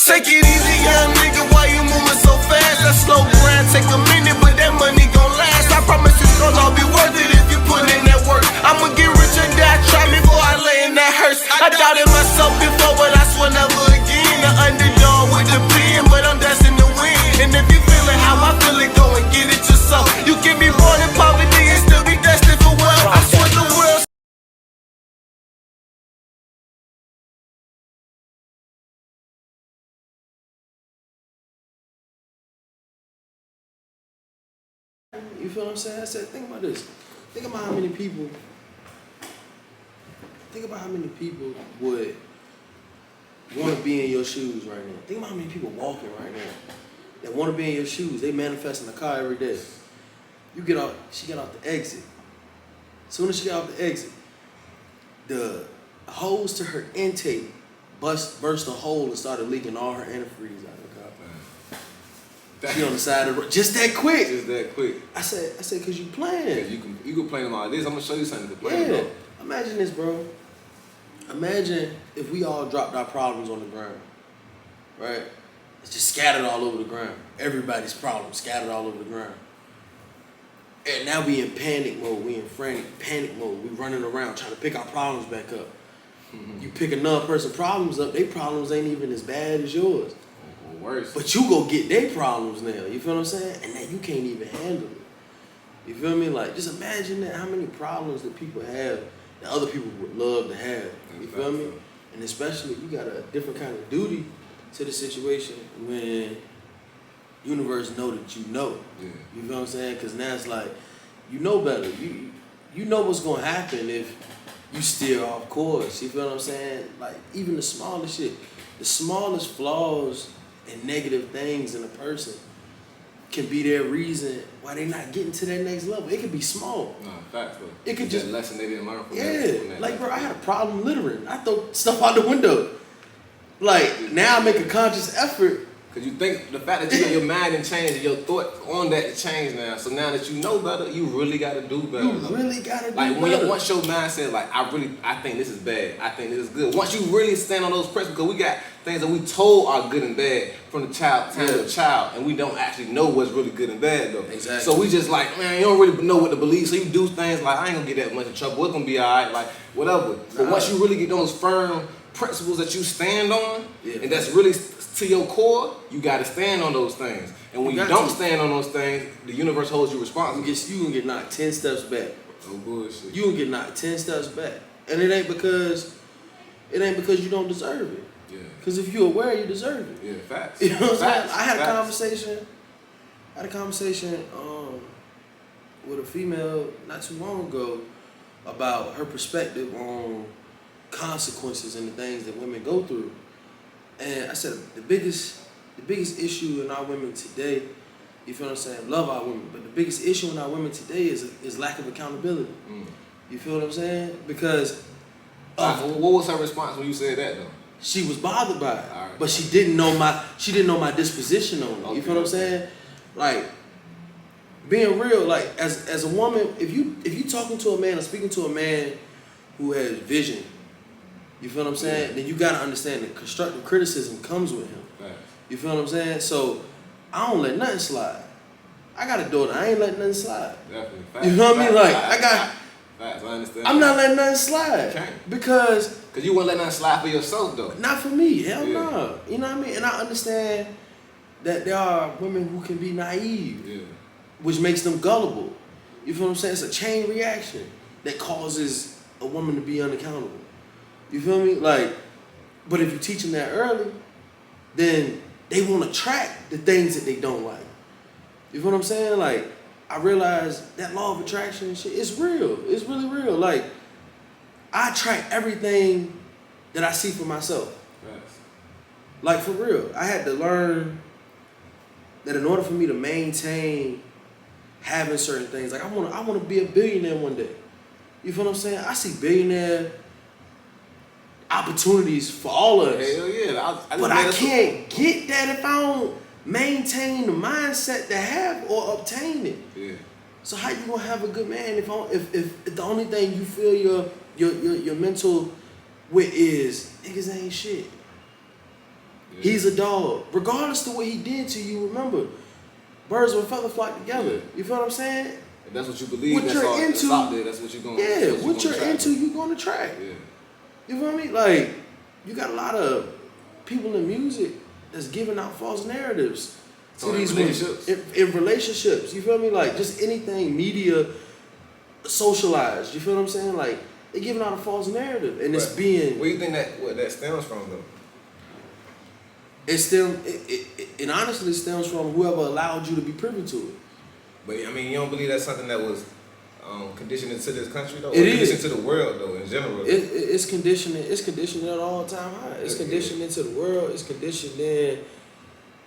Take it easy, young nigga, why you moving so fast? That slow grind take a minute, but that money gon' last. I promise it's gon' all be worth it if you put in that work. I'ma get rich and die, try me before I lay in that hearse. I doubted myself before, but I swear never again. The underdog with the pen, but I'm destined to win. And if you feelin' how I feel it, go and get it yourself. You can be born in poverty and still be destined for wealth. I swear the world. You feel what I'm saying? I said, think about this. Think about how many people would want to be in your shoes right now. Think about how many people walking right now that want to be in your shoes. They manifest in the car every day. You get out, she get out the exit. As soon as she got off the exit, the hose to her intake burst a hole and started leaking all her antifreeze out of the car. She on the side of the road. Just that quick. Just that quick. I said, cause you playing. You can play them all this. I'm gonna show you something to play about. Imagine this, bro. Imagine if we all dropped our problems on the ground, right? It's just scattered all over the ground. Everybody's problems scattered all over the ground. And now we in panic mode. We in frantic panic mode. We running around trying to pick our problems back up. Mm-hmm. You pick another person's problems up, their problems ain't even as bad as yours. Worse. But you go get their problems now. You feel what I'm saying? And now you can't even handle it. You feel me? Like, just imagine that how many problems that people have that other people would love to have. You feel me? And especially, you got a different kind of duty to the situation when universe know that you know. Yeah. You feel what I'm saying? Because now it's like, you know better. You know what's going to happen if you steer off course. You feel what I'm saying? Like, even the smallest shit, the smallest flaws and negative things in a person can be their reason why they're not getting to that next level. It could be small. No, facts, bro. It could just that lesson they didn't learn from that. Like, bro, I had a problem littering. I throw stuff out the window. Like, now I make a conscious effort. Because you think the fact that you got your mind and change and your thoughts on that change now. So now that you know better, you really got to do better. You really got to do better. Like, when once your mindset, like, I think this is bad. I think this is good. Once you really stand on those principles, because we got things that we told are good and bad from the time of a child, and we don't actually know what's really good and bad, though. Exactly. So we just like, man, you don't really know what to believe, so you do things like, I ain't going to get that much in trouble. It's going to be all right, like, whatever. But once you really get those firm principles that you stand on, and that's really to your core, you got to stand on those things. And when you don't stand on those things, the universe holds you responsible. You can get knocked 10 steps back. No bullshit. You can get knocked 10 steps back. And it ain't because you don't deserve it. Yeah. Because if you're aware, you deserve it. Yeah, facts. You know what I'm saying? Facts. I had a Facts. conversation with a female not too long ago about her perspective on consequences and the things that women go through. And I said the biggest issue in our women today, you feel what I'm saying? Love our women, but the biggest issue in our women today is lack of accountability. You feel what I'm saying? Because what was her response when you said that though? She was bothered by it, right. but she didn't know my disposition on it. Okay. You feel what I'm saying? Like, being real, like as a woman, if you talking to a man or speaking to a man who has vision, you feel what I'm saying? Then you gotta understand that constructive criticism comes with him. Right. You feel what I'm saying? So I don't let nothing slide. I got a daughter. I ain't letting nothing slide. Definitely. Facts. You know what I mean? Like Facts. I understand. I'm not letting nothing slide. Okay. Because you wouldn't let nothing slide for yourself though. Not for me. Hell no. You know what I mean? And I understand that there are women who can be naive, which makes them gullible. You feel what I'm saying? It's a chain reaction that causes a woman to be unaccountable. You feel me? Like, but if you teach them that early, then they won't attract the things that they don't like. You feel what I'm saying? Like, I realized that law of attraction and shit, it's real. It's really real. Like, I attract everything that I see for myself. Yes. Like, for real. I had to learn that in order for me to maintain having certain things, like I want to be a billionaire one day. You feel what I'm saying? I see billionaire opportunities for all of us. Hell yeah. But I can't get that if I don't maintain the mindset to have or obtain it. Yeah. So how you gonna have a good man if the only thing you feel your mental with is niggas ain't shit? Yeah. He's a dog. Regardless of what he did to you, remember, birds of a feather flock together. Yeah. You feel what I'm saying? If that's what you believe, what that's you're all into, that's out there, that's what you're going to yeah, what you're into, you're going to track. Yeah. You feel me? Like, you got a lot of people in music that's giving out false narratives to these relationships. In relationships. You feel me? Like, just anything media socialized. You feel what I'm saying? Like, they're giving out a false narrative, and it's being. Where do you think that stems from, though? It honestly stems from whoever allowed you to be privy to it. But I mean, you don't believe that's something that was conditioned into this country, though? It is conditioned to the world, though, in general. It's conditioning. It's conditioned at all time high. It's conditioned into the world. It's conditioned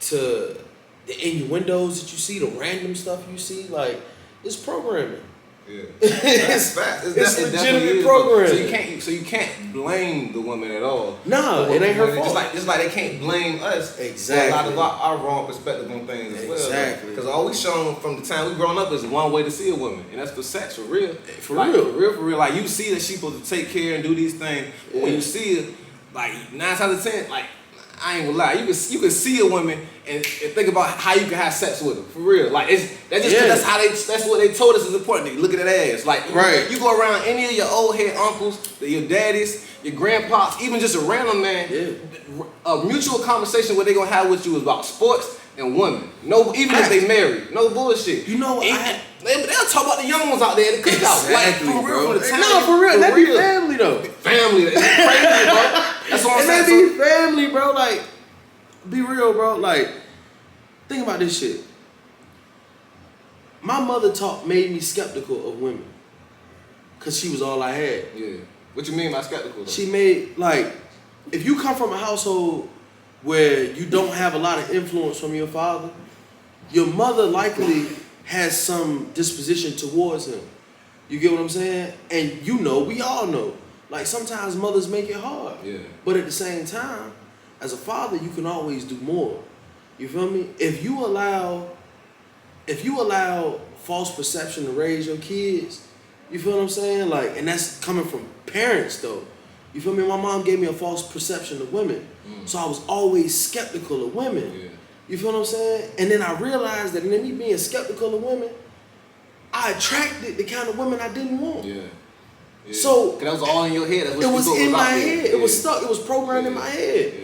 to the innuendos that you see, the random stuff you see. Like, it's programming. Yeah, that's fact. It's legitimate programming. So you can't blame the woman at all. No, it ain't her fault. Just like they can't blame us. Exactly. For a lot of our wrong perspective on things as well. Exactly. Because all we shown from the time we grown up is one way to see a woman, and that's for sex, for real. For real. Like, you see that she's supposed to take care and do these things. But when you see her, like 9 times out of 10, like, I ain't gonna lie, you can see a woman and think about how you can have sex with her, for real. Like, that's what they told us is important. They look at that ass. Like, right. You go around any of your old head uncles, your daddies, your grandpas, even just a random man. Yeah. A mutual conversation what they gonna have with you is about sports and women. No, even if they married, no bullshit. You know what? They'll talk about the young ones out there at the cookout. Exactly, like, for real, bro. for the time. No, for real. That be family though. Family. It's crazy, bro. That's what I'm saying. That be family, bro. Like, be real, bro. Like, think about this shit. My mother made me skeptical of women. Cause she was all I had. Yeah. What you mean by skeptical, though? She made, like, if you come from a household where you don't have a lot of influence from your father, your mother likely has some disposition towards him. You get what I'm saying? And you know, we all know, like, sometimes mothers make it hard. Yeah. But at the same time, as a father, you can always do more. You feel me? If you allow false perception to raise your kids, you feel what I'm saying? Like, and that's coming from parents though. You feel me? My mom gave me a false perception of women. So I was always skeptical of women. Yeah. You feel what I'm saying? And then I realized that in me being skeptical of women, I attracted the kind of women I didn't want. Yeah. Yeah. So that was all in your head. That's what it was in my head. Yeah. It was stuck. It was programmed in my head. Yeah.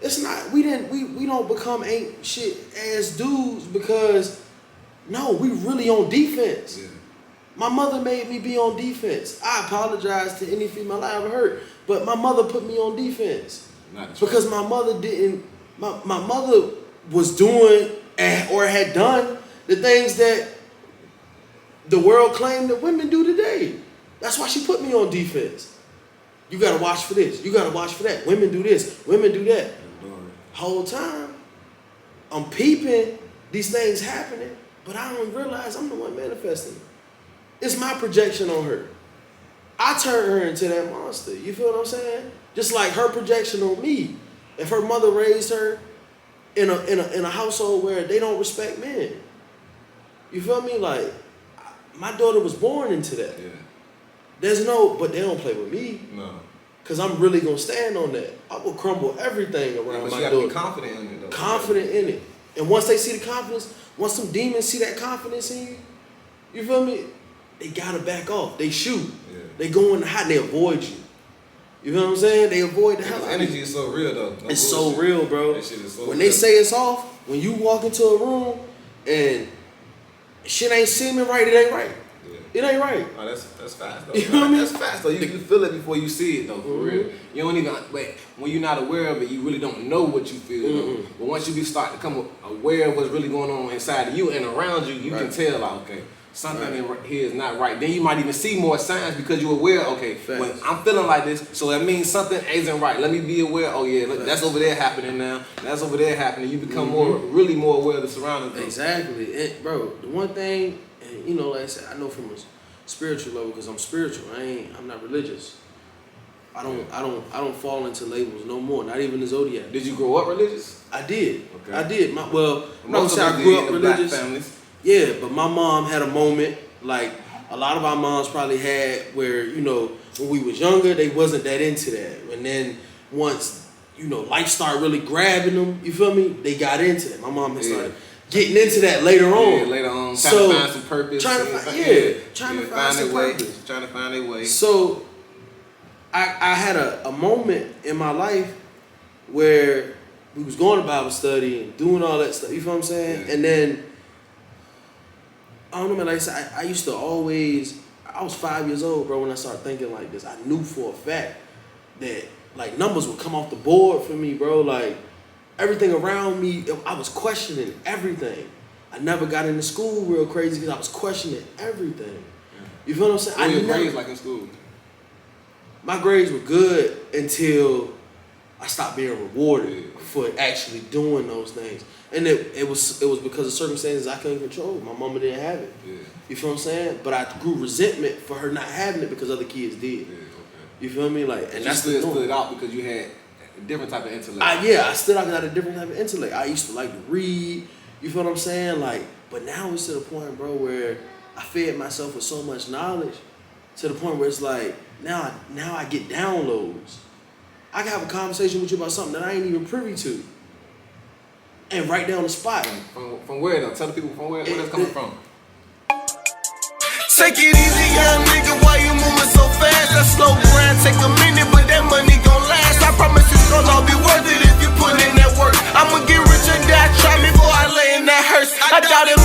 It's not. We don't become ain't shit ass dudes because no, we really on defense. Yeah. My mother made me be on defense. I apologize to any female I ever hurt, but my mother put me on defense because my mother didn't. My mother was doing or had done the things that the world claimed that women do today. That's why she put me on defense. You gotta watch for this. You gotta watch for that. Women do this. Women do that. Whole time, I'm peeping these things happening, but I don't realize I'm the one manifesting it. It's my projection on her. I turned her into that monster. You feel what I'm saying? Just like her projection on me. If her mother raised her in a household where they don't respect men, you feel me? Like, my daughter was born into that. Yeah. But they don't play with me. No. Cause I'm really gonna stand on that. I will crumble everything around my daughter. But you gotta be confident in it though. Confident in it. And once they see the confidence, once some demons see that confidence in you, you feel me? They gotta back off. They shoot. Yeah. They go in the hot, they avoid you. You know what I'm saying? They avoid the hell out of you. Energy is so real though. It's so real, bro. That shit is so when real. they say it's off, when you walk into a room and shit ain't seeming right, it ain't right. It ain't right. Oh, that's fast though. You know what I mean? That's fast though. You can feel it before you see it though, for real. You don't even when you're not aware of it, you really don't know what you feel. Though. But once you start to become aware of what's really going on inside of you and around you, you can tell like, okay, something in here is not right. Then you might even see more signs because you're aware, okay, when I'm feeling like this, so that means something isn't right. Let me be aware, oh yeah, look, that's over there happening now. That's over there happening. You become really more aware of the surroundings. Exactly. Bro, the one thing, you know, like I said, I know from a spiritual level because I'm spiritual. I'm not religious. I don't fall into labels no more. Not even the zodiac. Did you grow up religious? I did. Okay. I did. I'm not gonna say I us grew up did in religious. Black families. Yeah, but my mom had a moment like a lot of our moms probably had where, you know, when we was younger, they wasn't that into that. And then once life started really grabbing them. You feel me? They got into that. My mom had started getting into that later on. Yeah, later on, so, trying to find some purpose. Trying to find some purpose. Trying to find their way. So I had a moment in my life where we was going to Bible study and doing all that stuff. You feel what I'm saying? Yeah. And then I don't know, man. Like I said, I used to always. I was 5 years old, bro, when I started thinking like this. I knew for a fact that like numbers would come off the board for me, bro. Like everything around me, I was questioning everything. I never got into school real crazy because I was questioning everything. You feel what I'm saying? What were your grades like in school? My grades were good until I stopped being rewarded for actually doing those things. And it was because of circumstances I couldn't control. My mama didn't have it. Yeah. You feel what I'm saying? But I grew resentment for her not having it because other kids did. Yeah, okay. You feel me? Like, and that's still stood out because you had a different type of intellect. I stood out because I had a different type of intellect. I used to like to read. You feel what I'm saying? Like, but now it's to the point, bro, where I fed myself with so much knowledge to the point where it's like now I get downloads. I can have a conversation with you about something that I ain't even privy to. And right there on the spot. From where though? Tell the people from where that's coming from. Take it easy, young nigga, why you moving so fast? That slow grind take a minute, but that money gon' last. I promise it's gon' all be worth it if you put in that work. I'ma get rich and die, try me before I lay in that hearse. I doubt it.